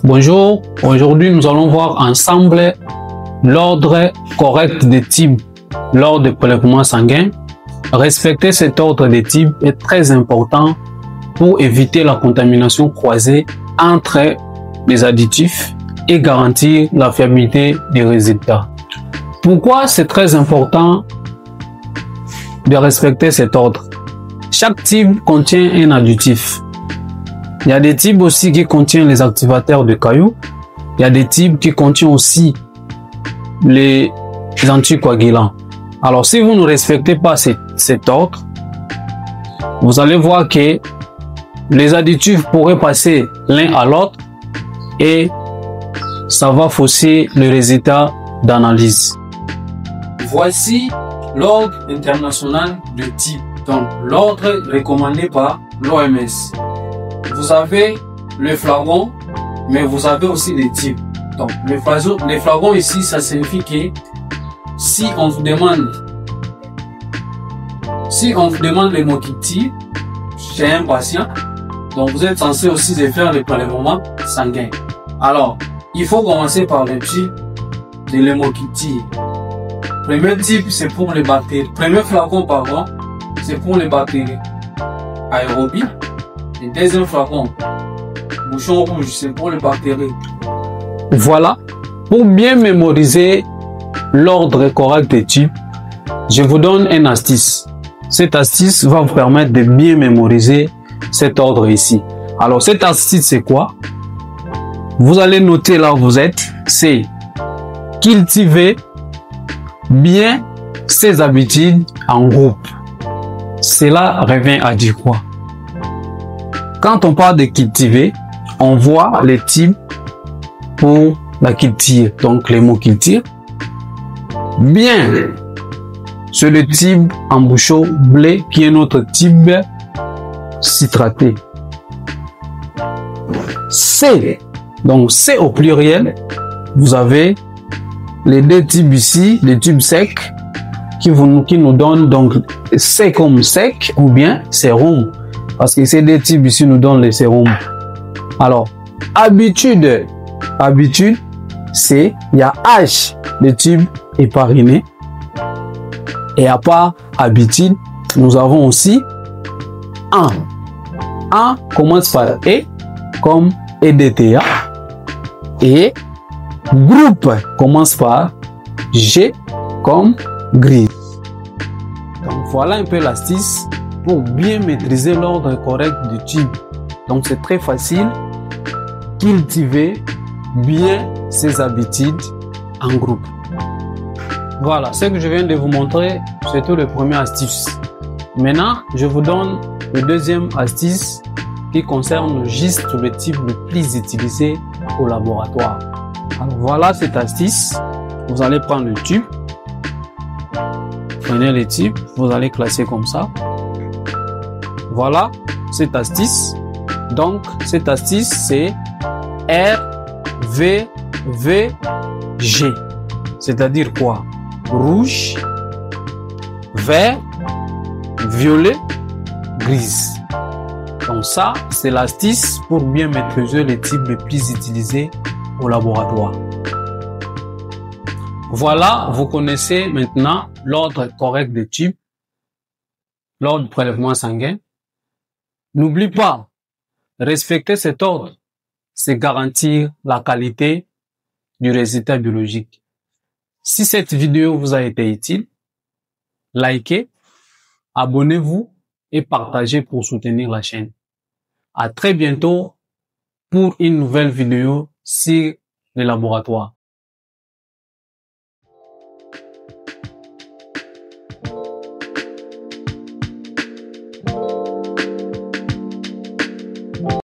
Bonjour, aujourd'hui nous allons voir ensemble l'ordre correct des types lors du prélèvement sanguin. Respecter cet ordre des types est très important pour éviter la contamination croisée entre les additifs et garantir la fiabilité des résultats. Pourquoi c'est très important de respecter cet ordre? Chaque type contient un additif. Il y a des types aussi qui contiennent les activateurs de cailloux. Il y a des types qui contiennent aussi les anticoagulants. Alors, si vous ne respectez pas cet ordre, vous allez voir que les additifs pourraient passer l'un à l'autre et ça va fausser le résultat d'analyse. Voici l'ordre international de type, donc l'ordre recommandé par l'OMS. Vous avez le flagon, mais vous avez aussi les types. Donc, les flagons ici, ça signifie que si on vous demande le mot qui tire chez un patient, donc vous êtes censé aussi de faire le prélèvement sanguin. Alors, il faut commencer par le type de l'hémoculture. Premier type, c'est pour les bactéries. Premier flacon, pardon, c'est pour les bactéries aérobies. Le deuxième flacon, bouchon rouge, c'est pour les bactéries. Voilà. Pour bien mémoriser l'ordre correct des types, je vous donne une astuce. Cette astuce va vous permettre de bien mémoriser cet ordre ici. Alors, cette astuce, c'est quoi? Vous allez noter là où vous êtes, c'est cultiver bien ses habitudes en groupe. Cela revient à dire quoi? Quand on parle de cultiver, on voit les types pour la culture, donc les mots culture. Bien, c'est le type embouchon blé qui est notre type citraté. C, donc C au pluriel, vous avez les deux types ici, les types secs qui nous donnent donc C comme sec ou bien sérum. Parce que ces deux types ici nous donnent les sérums. Alors, habitude, c'est, il y a H, le type hépariné. Et à part habitude, nous avons aussi A. A commence par E, comme EDTA. Et groupe commence par G, comme gris. Donc voilà un peu l'astuce pour bien maîtriser l'ordre correct du type. Donc c'est très facile. Cultiver bien ses habitudes en groupe. Voilà, ce que je viens de vous montrer, c'était le premier astuce. Maintenant, je vous donne le deuxième astuce qui concerne juste le type le plus utilisé au laboratoire. Alors voilà cette astuce. Vous allez prendre le tube. Prenez les types, vous allez classer comme ça. Voilà cette astuce. Donc, cette astuce, c'est RVVG. C'est-à-dire quoi? Rouge, vert, violet, grise. Donc ça, c'est l'astuce pour bien maîtriser les types les plus utilisés au laboratoire. Voilà, vous connaissez maintenant l'ordre correct des types lors du prélèvement sanguin. N'oublie pas, respecter cet ordre, c'est garantir la qualité du résultat biologique. Si cette vidéo vous a été utile, likez, abonnez-vous et partagez pour soutenir la chaîne. À très bientôt pour une nouvelle vidéo sur le laboratoire.